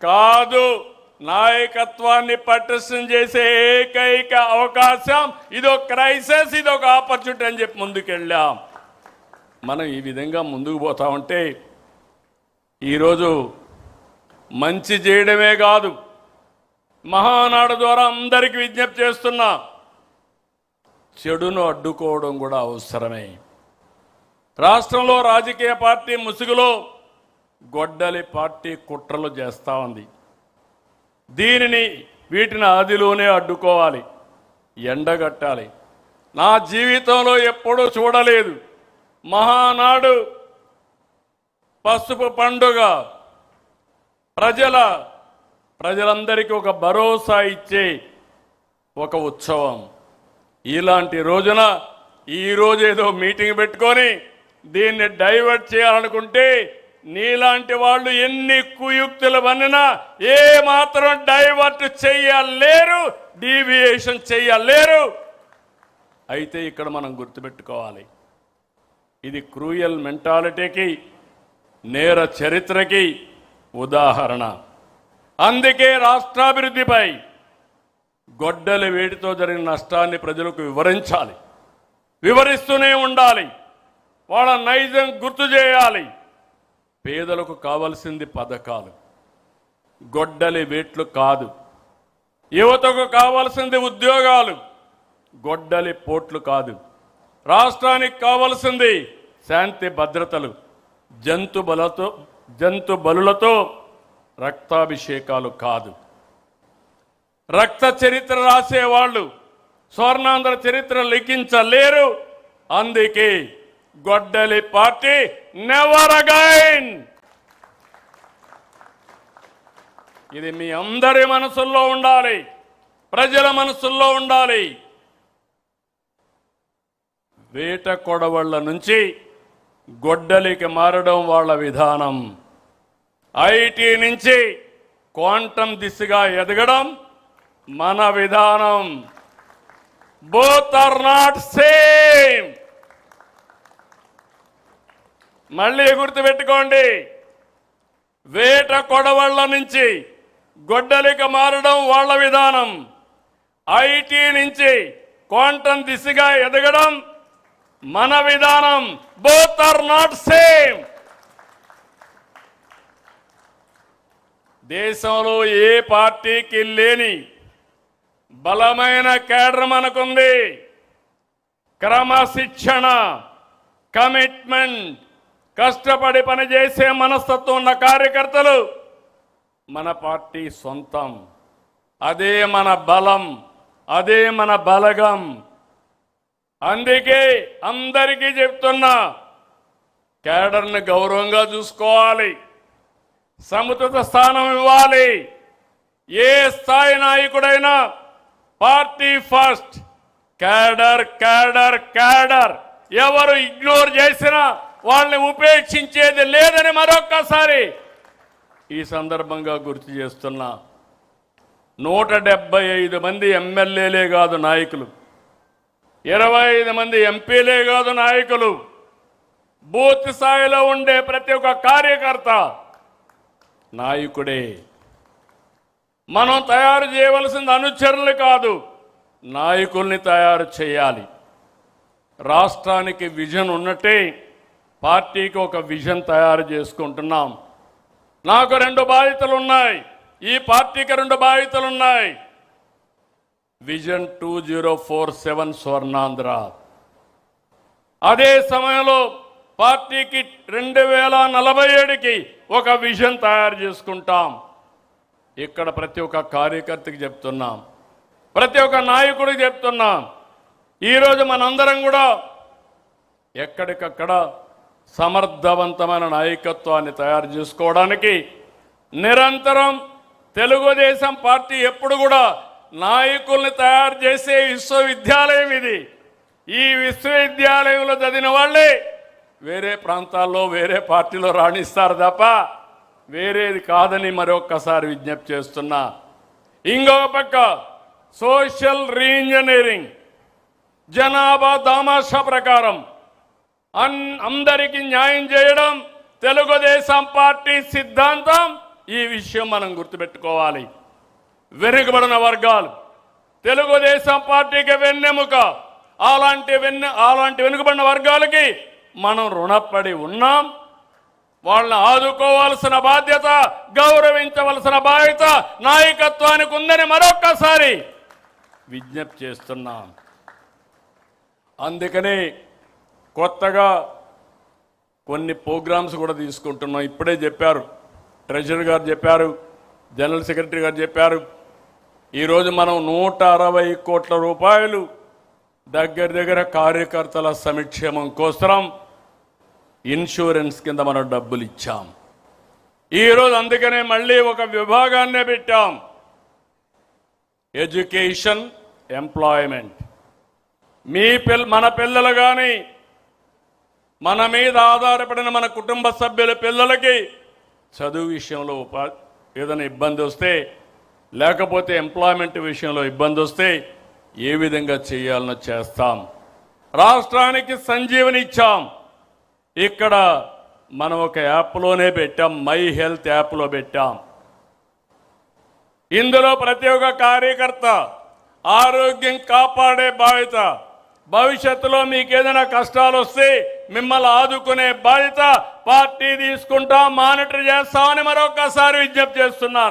కాదు, నాయకత్వాన్ని పటిష్టం చేసే ఏకైక అవకాశం ఇదొక క్రైసిస్, ఇదొక ఆపర్చునిటీ అని చెప్పి ముందుకెళ్ళాం. మనం ఈ విధంగా ముందుకు పోతా ఉంటే ఈరోజు మంచి చేయడమే కాదు, మహానాడు ద్వారా అందరికీ విజ్ఞప్తి చేస్తున్నా, చెడును అడ్డుకోవడం కూడా అవసరమే. రాష్ట్రంలో రాజకీయ పార్టీ ముసుగులో గొడ్డలి పార్టీ కుట్రలు చేస్తూ ఉంది. వీటిని ఆదిలోనే అడ్డుకోవాలి, ఎండగట్టాలి. నా జీవితంలో ఎప్పుడూ చూడలేదు మహానాడు పసుపు పండుగ ప్రజలందరికీ ఒక భరోసా ఇచ్చే ఒక ఉత్సవం. ఇలాంటి రోజున ఈరోజు ఏదో మీటింగ్ పెట్టుకొని దీన్ని డైవర్ట్ చేయాలనుకుంటే నీలాంటి వాళ్ళు ఎన్ని కుయుక్తులు వన్నినా ఏ మాత్రం డైవర్ట్ చెయ్యలేరు, డీవియేషన్ చెయ్యలేరు. అయితే ఇక్కడ మనం గుర్తుపెట్టుకోవాలి, ఇది క్రూయల్ మెంటాలిటీకి, నేర చరిత్రకి ఉదాహరణ. అందుకే రాష్ట్రాభివృద్ధిపై గొడ్డలి వేడితో జరిగిన నష్టాన్ని ప్రజలకు వివరించాలి, వివరిస్తూనే ఉండాలి, వాళ్ళ నైజం గుర్తు చేయాలి. పేదలకు కావాల్సింది పథకాలు, గొడ్డలి వేట్లు కాదు. యువతకు కావాల్సింది ఉద్యోగాలు, గొడ్డలి పోట్లు కాదు. రాష్ట్రానికి కావాల్సింది శాంతి భద్రతలు, జంతు బలులతో రక్తాభిషేకాలు కాదు. రక్త చరిత్ర రాసేవాళ్ళు స్వర్ణాంధ్ర చరిత్ర లిఖించలేరు. అందుకే గొడ్డలి పార్టీ నెవర్ అగైన్. ఇది మీ అందరి మనసుల్లో ఉండాలి, ప్రజల మనసుల్లో ఉండాలి. వేట కొడవళ్ల నుంచి గొడ్డలికి మారడం వాళ్ళ విధానం. ఐటీ నుంచి క్వాంటం దిశగా ఎదగడం మన విధానం. Both are not same. మళ్ళీ గుర్తుపెట్టుకోండి, వేట కొడవళ్ల నుంచి గొడ్డలికి మారడం వాళ్ళ విధానం. ఐటీ నుంచి క్వాంటం దిశగా ఎదగడం మన విధానం. Both are not same. దేశంలో ఏ పార్టీకి లేని బలమైన కేడర్ మనకుంది. క్రమశిక్షణ, కమిట్మెంట్, కష్టపడి పనిచేసే మనస్తత్వం ఉన్న కార్యకర్తలు మన పార్టీ సొంతం. అదే మన బలం, అదే మన బలగం. అందుకే అందరికీ చెప్తున్నా, కేడర్ని గౌరవంగా చూసుకోవాలి, సముచిత స్థానం ఇవ్వాలి. ఏ స్థాయి నాయకుడైనా party first, cadre cadre cadre. ఎవరు ఇగ్నోర్ చేసినా వాళ్ళని ఉపేక్షించేది లేదని మరొక్కసారి ఈ సందర్భంగా గుర్తు చేస్తున్నా. 175 మంది ఎమ్మెల్యేలే కాదు నాయకులు, 25 మంది ఎంపీలే కాదు నాయకులు, బూత్ స్థాయిలో ఉండే ప్రతి ఒక్క కార్యకర్త నాయకుడే. మనం తయారు చేయవలసింది అనుచరులు కాదు, నాయకుల్ని తయారు చేయాలి. రాష్ట్రానికి విజన్ ఉన్నట్టే పార్టీకి ఒక విజన్ తయారు చేసుకుంటున్నాం. నాకు 2 బాధ్యతలు ఉన్నాయి, ఈ పార్టీకి 2 బాధ్యతలు ఉన్నాయి. విజన్ 2047 స్వర్ణాంధ్ర. అదే సమయంలో పార్టీకి 2047కి ఒక విజన్ తయారు చేసుకుంటాం. ఇక్కడ ప్రతి ఒక్క కార్యకర్తకి చెప్తున్నాం, ప్రతి ఒక్క నాయకుడికి చెప్తున్నాం. ఈరోజు మనందరం కూడా ఎక్కడికక్కడ సమర్థవంతమైన నాయకత్వాన్ని తయారు చేసుకోవడానికి నిరంతరం తెలుగుదేశం పార్టీ ఎప్పుడు కూడా నాయకుల్ని తయారు చేసే విశ్వవిద్యాలయం ఇది. ఈ విశ్వవిద్యాలయంలో చదివిన వాళ్ళే వేరే ప్రాంతాల్లో వేరే పార్టీలో రాణిస్తారు తప్ప వేరేది కాదని మరొక్కసారి విజ్ఞప్తి చేస్తున్నా. ఇంకొక పక్క సోషల్ రీఇంజనీరింగ్, జనాభా దామాషా ప్రకారం అందరికీ న్యాయం చేయడం తెలుగుదేశం పార్టీ సిద్ధాంతం. ఈ విషయం మనం గుర్తుపెట్టుకోవాలి. వెనుకబడిన వర్గాలు తెలుగుదేశం పార్టీకి వెన్నెముక. అలాంటి వెనుకబడిన వర్గాలకి మనం రుణపడి ఉన్నాం. వాళ్ళని ఆదుకోవాల్సిన బాధ్యత, గౌరవించవలసిన బాధ్యత నాయకత్వానికి ఉందని మరొక్కసారి విజ్ఞప్తి చేస్తున్నాం. అందుకని కొత్తగా కొన్ని ప్రోగ్రామ్స్ కూడా తీసుకుంటున్నాం. ఇప్పుడే చెప్పారు, ట్రెజరర్ గారు చెప్పారు, జనరల్ సెక్రటరీ గారు చెప్పారు. ఈరోజు మనం 160 కోట్ల రూపాయలు దగ్గర కార్యకర్తల సంక్షేమం కోసం ఇన్సూరెన్స్ కింద మనం డబ్బులు ఇచ్చాం. ఈరోజు అందుకనే మళ్ళీ ఒక విభాగాన్నే పెట్టాం, ఎడ్యుకేషన్, ఎంప్లాయ్మెంట్. మన పిల్లలు కానీ, మన మీద ఆధారపడిన మన కుటుంబ సభ్యుల పిల్లలకి చదువు విషయంలో ఏదైనా ఇబ్బంది వస్తే, లేకపోతే ఎంప్లాయ్మెంట్ విషయంలో ఇబ్బంది వస్తే ఏ విధంగా చేయాలనో చేస్తాం. రాష్ట్రానికి సంజీవని ఇచ్చాం. ఇక్కడ మనం ఒక యాప్లోనే పెట్టాం, మై హెల్త్ యాప్లో పెట్టాం. ఇందులో ప్రతి ఒక్క కార్యకర్త ఆరోగ్యం కాపాడే బాధ్యత, భవిష్యత్తులో మీకు ఏదైనా కష్టాలు వస్తే మిమ్మల్ని ఆదుకునే బాధ్యత పార్టీ తీసుకుంటాం, మానిటర్ చేస్తామని మరొకసారి విజ్ఞప్తి చేస్తున్నాను.